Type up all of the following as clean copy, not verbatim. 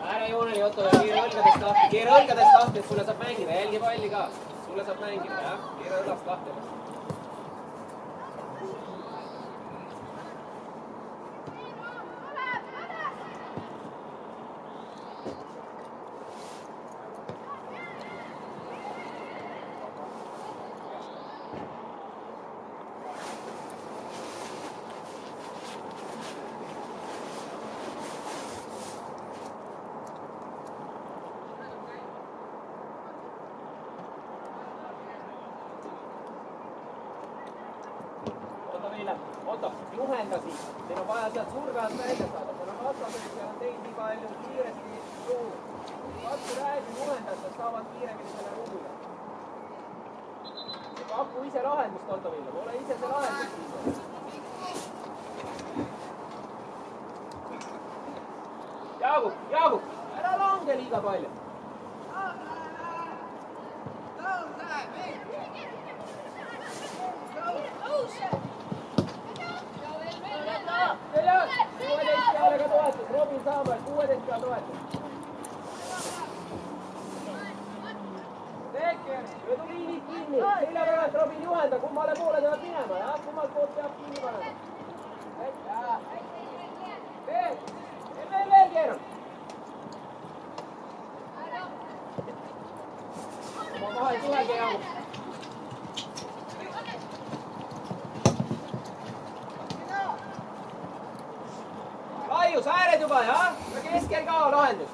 Ääre jooneni, Otto, ja keera õlgadest lahti, et sulle saab mängida, jälgi palli ka. Sulle saab mängida, jah? Keera õlast lahti. Otto, juhenda siis. Teil on vaja sealt surve alt välja saada. Teil on vastased, seal on teid nii palju kiiresti ruumi. Katsu räägi juhendada, saavad kiiremini selle ruumile. Paku ise lahendust, Otto Villem. Ole ise see lahendus. Jaagup, ära lange liiga palju. Robin Saamel, 16 peal toetus. Tekker, veduliinid kinni. Selja pealt Robin juhenda, kummale poole peab minema, jah? Kummalt poolt peab kinni panema. Veel keeram. Oma vahel tulegi jaagu. Laius, ääred juba, jah? Ja keskel ka lahendus.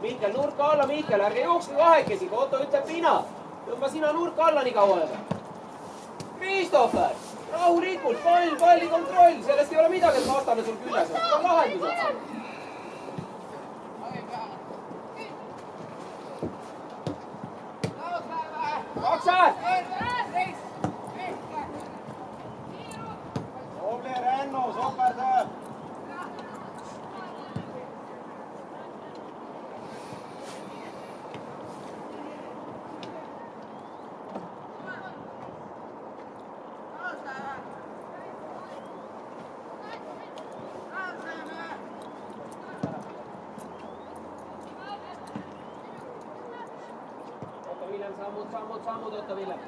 Mihkel, nurka alla, Mihkel, ärge jookske kahekesi, kui Otto ütleb mina. Tõmba sina nurka alla nii kaua juba. Christopher, rahulikult, palli kontroll, sellest ei ole midagi, et vastane sul küljes on. See on lahendused. Kaksaat! Ole Renno, soperdab! Sammud, Otto Villem.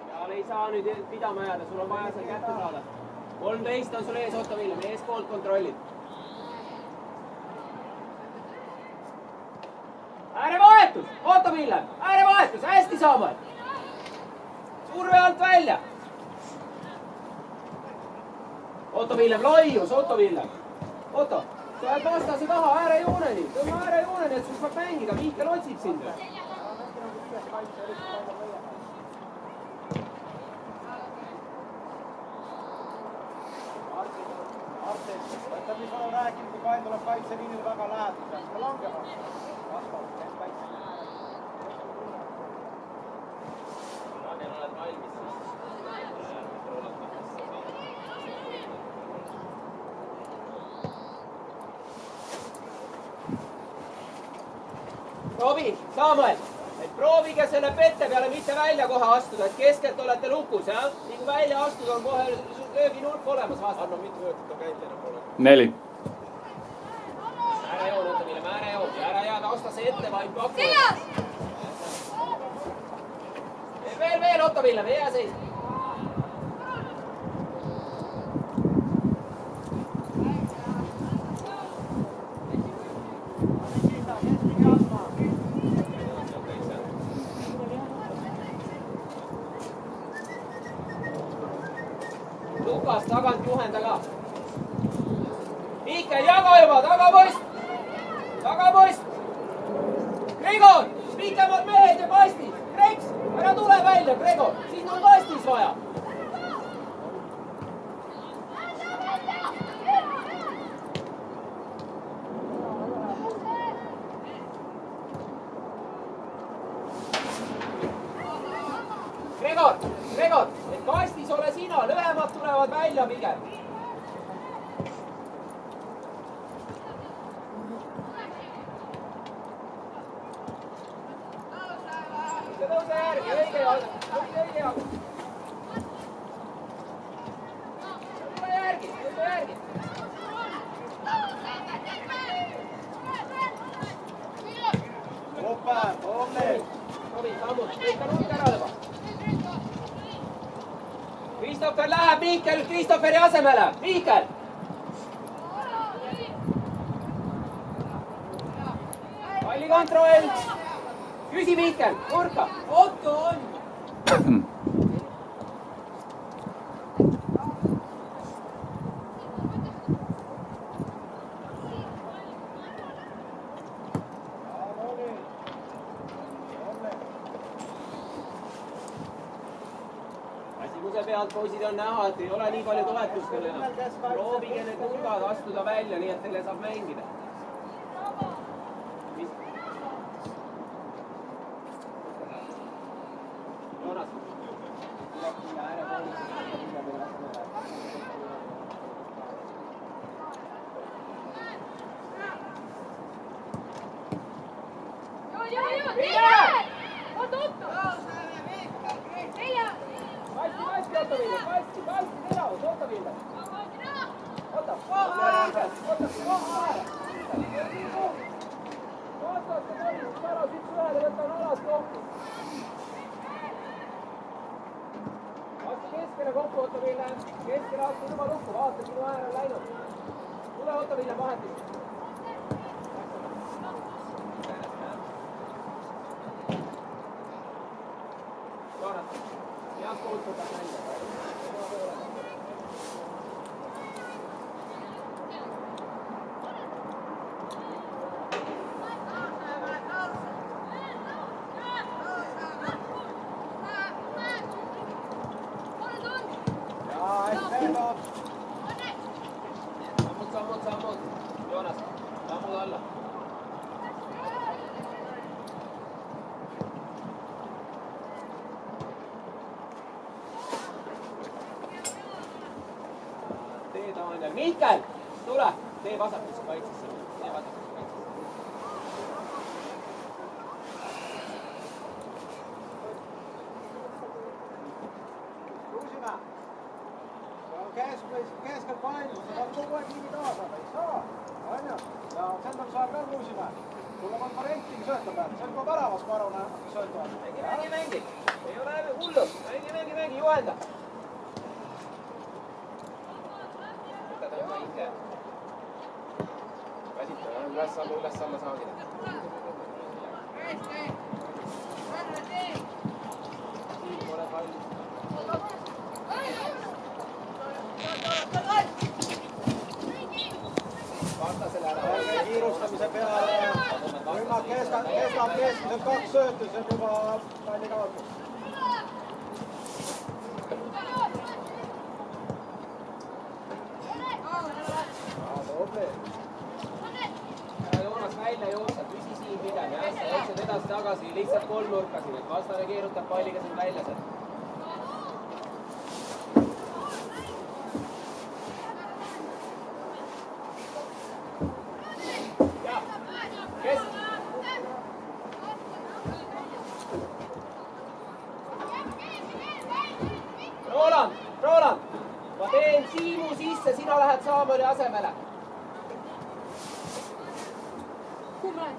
Peale ei saa nüüd pidama jääda, sul on vaja seal kätte saada. 13 on sul ees, Otto Villem, eespoolt kontrollid. Äärevahetus, Otto Villem, äärevahetus, hästi Saamel. Surve alt välja. Otto Villem, laius, Otto Villem. Otto, sa oled vastase taha äärejooneni, tõmba äärejooneni, et sul saab mängida, Mihkel otsib sind. Võtab nii palju rääkinud, kui pall tuleb kaitseliinil väga lähedal. Peaks ka langema. Vastavalt, kes kaitse. Ragen, oled valmis siis? Proovi, Samuel, et proovige selle pette peale mitte välja kohe astuda, et keskelt olete lukus, jah? Nii kui välja astuda on kohe lööginurk olemas vastu. Anno mitu minutit on käinud enam pole. 4. Ära joon, Otto Villem, ära joon. Ära jää taustase ette, vaid pakku. Veel, Otto Villem, hea seis. Lukas, tagant juhenda ka. Mihkel, jaga juba, tagapoist. Gregor, pikemad mehed ja kastid. Rex, ära tule välja, Gregor, siin on kastis vaja. Gregor, et kastis ole sina, lühemad tulevad välja pigem. järgi, õige jalg, õige jalg. tule järgi, tule järgi. Opa, Tommi. Tomi, sammud, kõik on hulk ära juba. Christopher läheb, Mihkel Christopheri asemele, Mihkel. Palli kontroll. Küsi Mihkel, nurka. Otto on. Asimuse pealt poisid on näha, et ei ole nii palju toetust veel enam. Proovige need nurgad astuda välja, nii et teile saab mängida. Joonas. Kasti, teravus, oota Vilde. Oota. Vastaste kolis, paras üks ühele, võtan alas kokku. Astu keskele kokku, oota Vilde. Keskele astu juba lukku, vaata, sinu äär on läinud. Tule, oota Vilde, vahetis. Joonas, head poolt võtad välja. Sammud. Joonas, sammud alla. Tee Daniel. Mihkel, tule. Tee vasakusse kaitsesse. Tee vasakusse kaitsesse. Kruusimäe. Keskel pall, sa pead kogu aeg ligi taha saada, ei saa, on ju? Ja Sendel saab ka Kruusimäe. Sulle on variantigi sööta peal, see on juba väravas, ma arvan, söötavad. Mängi. Ei ole hullu. Mängi, juhenda. Võta tõmba ise. Käsita, üles-alla saagida. Siin pole palli. Vastasele ära. Kiirustamise peale. Rünnad keskmiselt 2 söötu, see on juba palli kaotus. Ära Joonas välja jooksa, püsi siin pigem, jah? Sa jooksed edasi-tagasi, lihtsalt kolmnurka siin, et vastane keerutab palliga sind välja sealt. Roland, ma teen Siimu sisse, sina lähed Saamoli asemele. Kuhu ma lähen?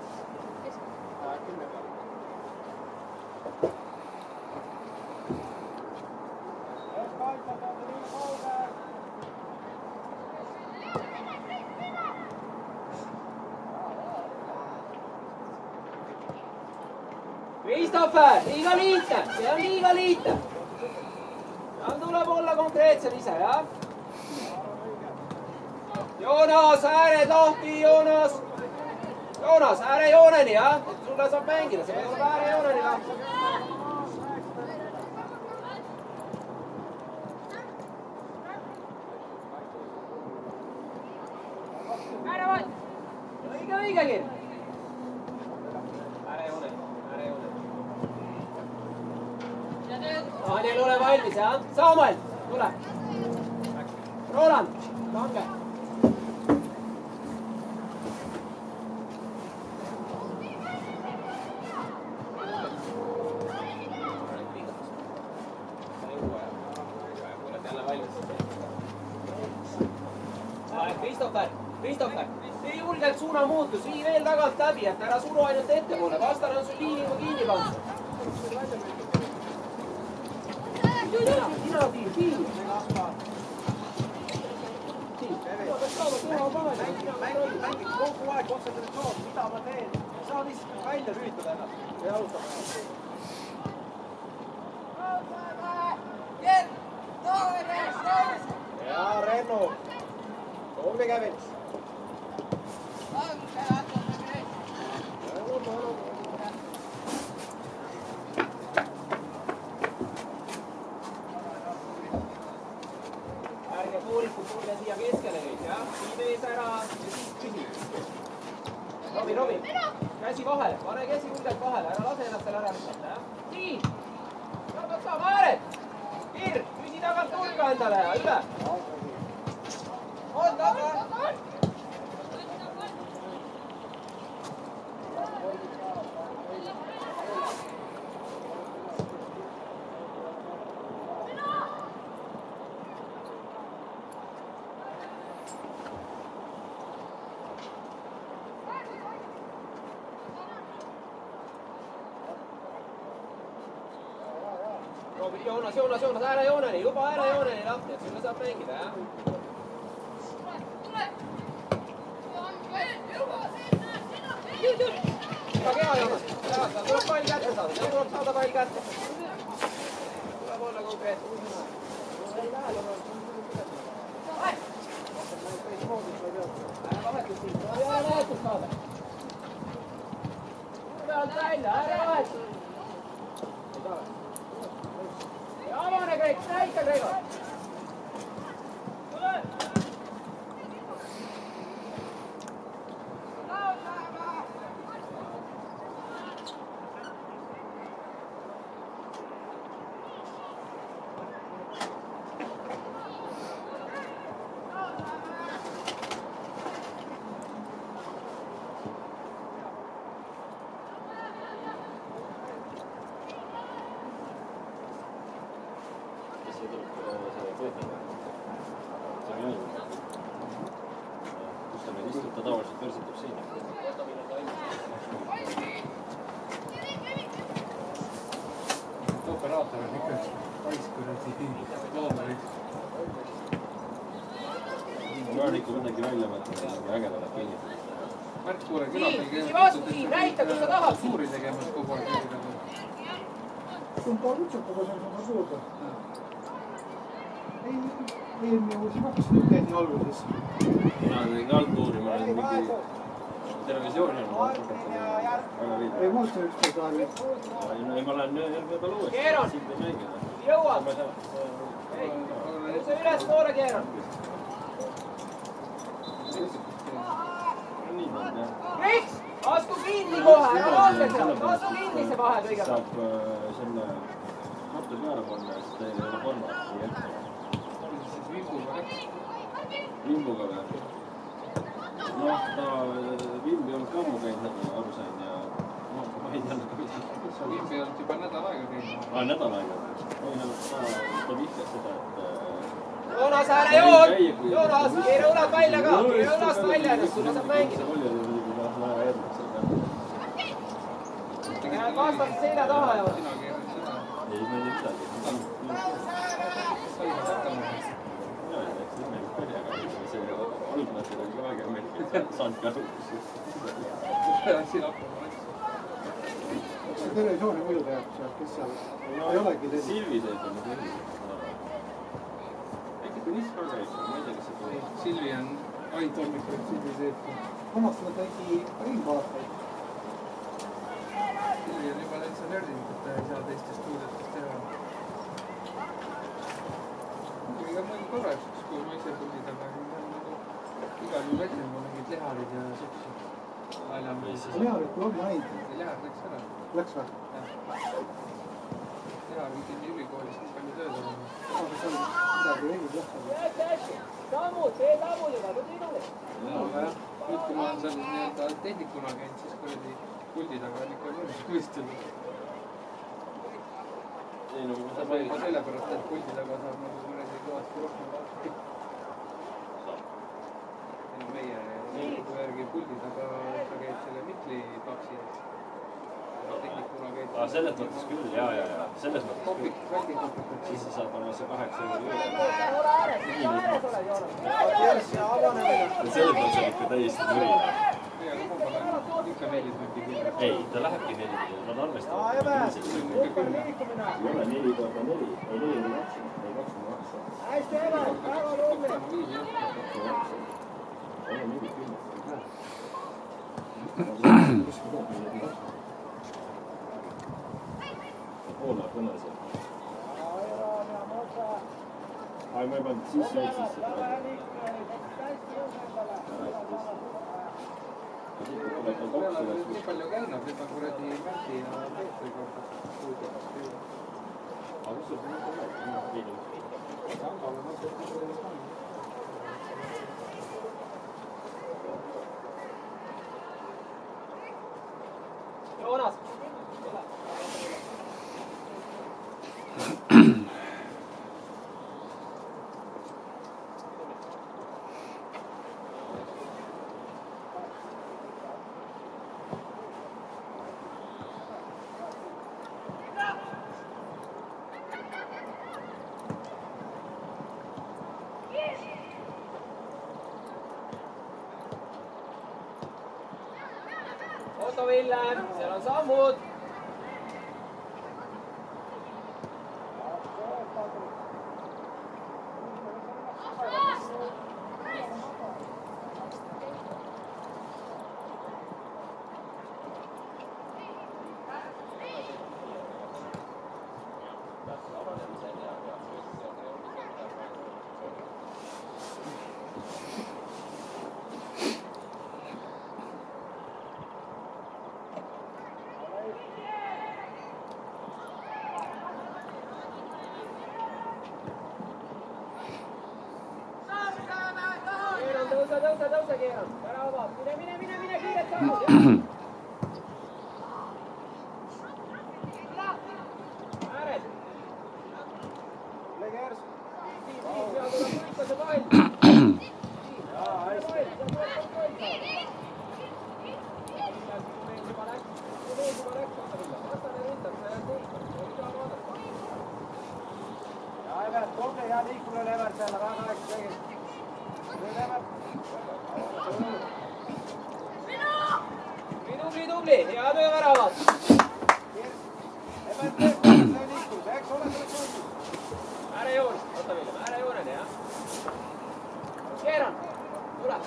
Christopher, liiga lihtne, see on liiga lihtne. Tuleb olla konkreetsem ise, jah? Joonas, ääred lahti, Joonas! Joonas, äärejooneni, jah? Et sulle saab mängida, see peab olema äärejooneni lahti. Äärevad! Õigegi! Äärejooneni. Daniel, ole valmis, jah? Samuel, tule! Roland, lange! Christopher, tee julgelt suunamuutus, vii veel tagant läbi, et ära suru ainult ettepoole, vastane on sul liini juba kinni pandud. Sina tiim. Mängi kogu aeg kontsentratsioon, mida ma teen. Saa lihtsalt välja lülitada ennast ja jalutama. Ja Rennu. Tubli Kevin. Ärge poolikud tulge siia keskele nüüd, jah? Viime ees ära ja siis küsi. Robi, käsi vahele, pane käsi julgelt vahele, ära lase ennast seal ära lükata, jah? Nii! Saab saama ääred! Kirr, küsi tagant nurga endale ja üle! On! Joonas, äärejooneni, juba äärejooneni lahti, et sulle saab mängida, jah? Väga hea, Joonas. Tuleb pall kätte saada, tuleb saada pall kätte. Tuleb olla konkreetne. Ära vahetus siin, tuleb jälle vahetus saada. Turve alt välja, ära vahetus. Avane kõik, näita Gregor! Operaator on ikka paiskurasi loomeriks. Ma olen ikka midagi välja mõtlenud, ägedalt kinni. Märt Kuure külapäi Küsi vastu, näita, kus sa tahad. suuri tegemas kogu aeg. See on paar utsutaga, see on sama suurde. Eelmine uusi maksis nüüd käidi alguses. Mina olen jalgtuuri, ma olen mingi televisiooni olnud. Ei muusta ükskord aega. Ei, ma lähen järgmine päev uuesti. Keeran! Siin ei mängida. Jõuad! See üles poole keeran. Nii on, jah. Riks! Astu kinni kohe, ära lange sealt! Astu kinni see vahe kõigepealt! Saab selle katus määrab olla, siis teil ei ole format. Vimbuga või? Noh, ta Vimb ei olnud ka ammu käinud, nagu aru sain ja ma ei tea nagu midagi. Vimb ei olnud juba nädal aega käinud. Nädal aega. Ta vihkas seda, et... Joonas, ära joon! Joonas, keera õlad välja ka! Keera õlast välja ennast, sulle saab mängida. Jääb vastast selja taha, Joonas. Sina keerad seda. Ei, ma ei tea midagi. Sai hakkama. See algmõttel oli ka väga meil saanud ka aru. Siin hakkama. Kas see televisiooni muidu teab seal, kes seal ei olegi teil? Silvi teeb on nagu nii. Äkki kui niis ka käib, ma ei tea, kas see tuleb. Silvi on Aitommikuid Silvi teeb. Omaks nad äkki ringvaatajaid. Silvi on juba täitsa nördinud, et ta ei saa teistest stuudiotest teha. Muidugi ka mõni tore, kui ma ise puldi taga igal juhul ette on mingid leharid ja siuksed. Leharid kui on näinud. Lehar läks ära. Läks või? Lehar viidi ülikoolis nii palju tööd olema. Aga seal midagi veidi lähtub. Sammud, tee sammud juba, tuli tuli. Nüüd kui ma olen seal nii-öelda tehnikuna käinud, siis kuradi puldi taga on ikka mõnus kuistunud. Ei, no ma Saab saan juba sellepärast, et puldi taga saab nagu kuradi kõvasti rohkem vaadata. puldis, aga ta käib selle Mikli taksi ees. Tehnikuna käib. Selles mõttes küll, ja. Selles mõttes küll. Siis sa saad oma see 8 juurde. Selles mõttes on ikka täiesti müri. Ikka 4 tükki küll. Ei, ta lähebki 4. Nad arvestavad. Ei ole 4 korda 4. Ei 4 või 2. Ei 2,2. Hästi, Evan, väga tubli. Ole 4 10. Poola põnesel. Ai, ma ei pannud sisse nüüd sisse. Nii palju käinud, nüüd on kuradi Märti ja Peetri korda. Aga kus sul põnesel on? Joonas. Otto Villem, seal on sammud. Tõusa, keeran. Ära avab. Mine, kiired sammud. Ääred. Lege järsku. Seal tuleb võita see pall. Jaa, hästi. Ja Evert, tubli, hea liikumine Evert jälle, väga hästi tegid. Nüüd Evert. Tubli, hea töö väravad. Evert teeb see liikus, eks ole selle koodi. Äärejoon, oota Villem, äärejooneni, jah. Keeran, tule.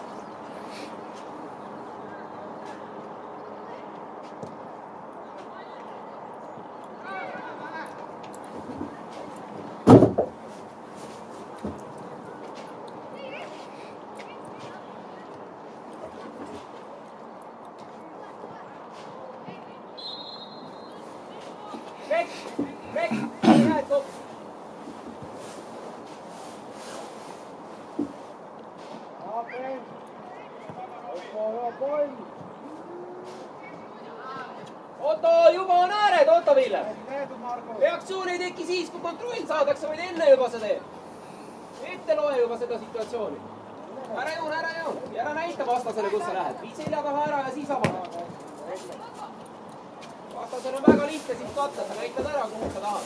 Rek, head kopp. Otto, juba on ääred, Otto Villem. Reaktsioon ei teki siis, kui kontroll saadakse, vaid enne juba sa teed. Ette loe juba seda situatsiooni. Ära joon ja ära näita vastasele, kus sa lähed. Viid selja taha ära ja siis avada. Vastasel on väga lihtne siis katta, sa näitad ära, kuhu sa tahad.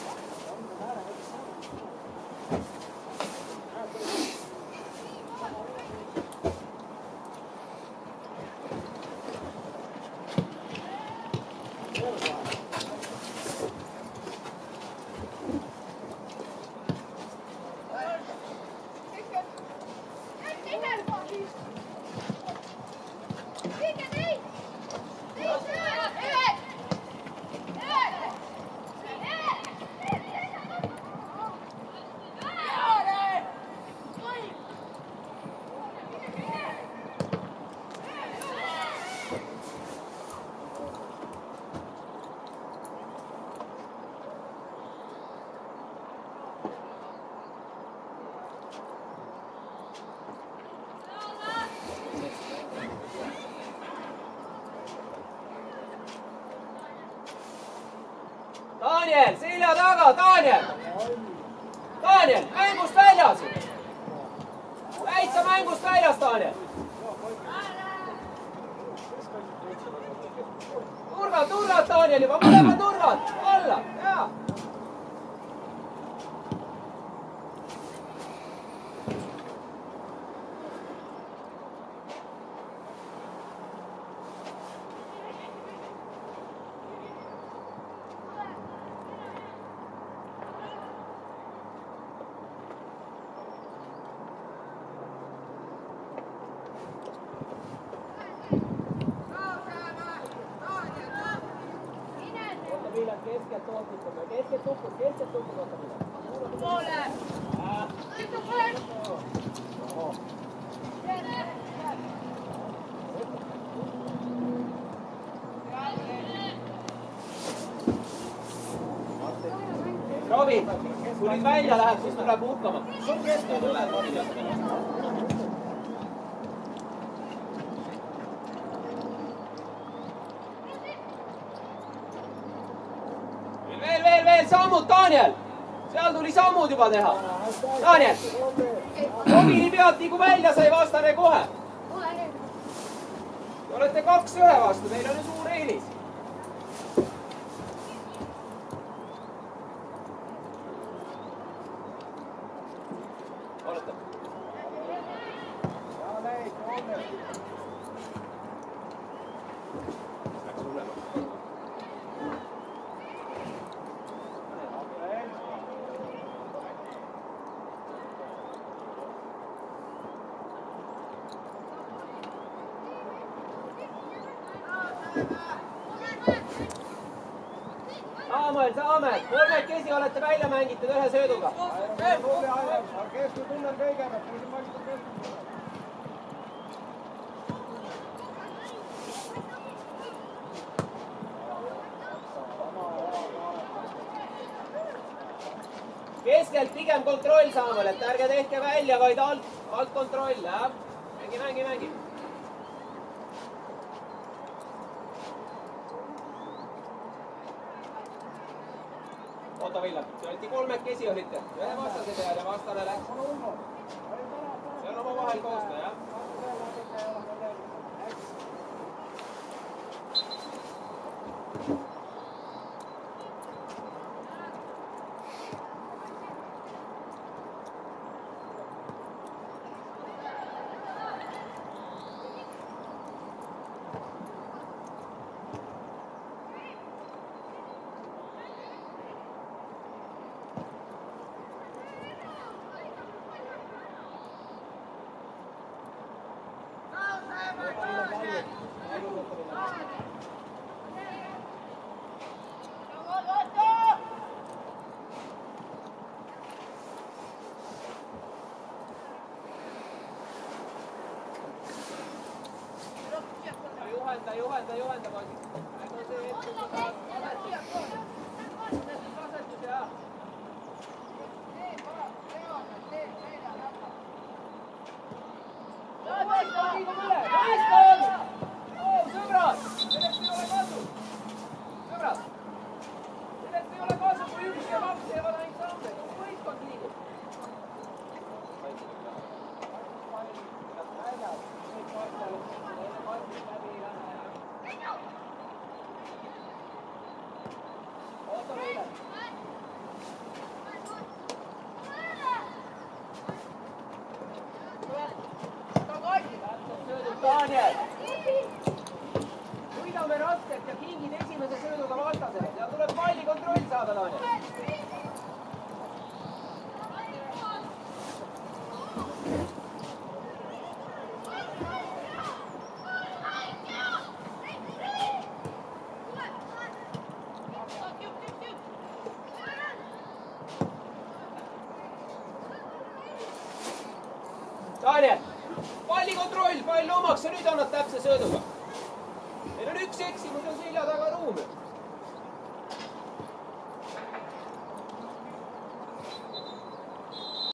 Daniel, selja taga, Daniel! Daniel, mängust väljas! Täitsa mängust väljas, Daniel! nurgad, Daniel juba, mõlemad nurgad, alla, jaa. Keskelt tootlikkuma, keskelt tukkub, oota mida. Poole. Sitten poole. Robi, kui nüüd välja läheb, siis tuleb hukkama. Veel sammud, Daniel! Seal tuli sammud juba teha. Daniel! Robini pealt liigu välja, sai vastane kohe. Te olete 2-1 vastu, meil on ju suur eelis. Olete? Läks hullemaks. Saame, kolmekesi olete välja mängitud ühe sööduga. Keskel tunnen kõigepealt, muidu maksab keskel. Keskelt pigem kontroll Saamäel, et ärge tehke välja, vaid alt kontroll, jah? Mängi. Oota Villar, te olite kolmekesi olite, ühe vastase peal ja vastane läks. See on omavahel koostöö, jah? Juhenda poisid. Äkki on see hetk, kui saad asetus, jah. Liigub üle, võistkond! Sõbrad, sellest ei ole kasu. Sõbrad, sellest ei ole kasu, kui üks ja kaks teevad ainult samme. Võistkond liigub. Daniel! Võidame raskelt ja kingid esimese sööduga vastasele. Ja tuleb palli kontroll saada, Daniel. Daniel! Palli kontroll, pall omaks ja nüüd annad täpse sööduga. Meil on üks eksimus, on selja taga ruumi.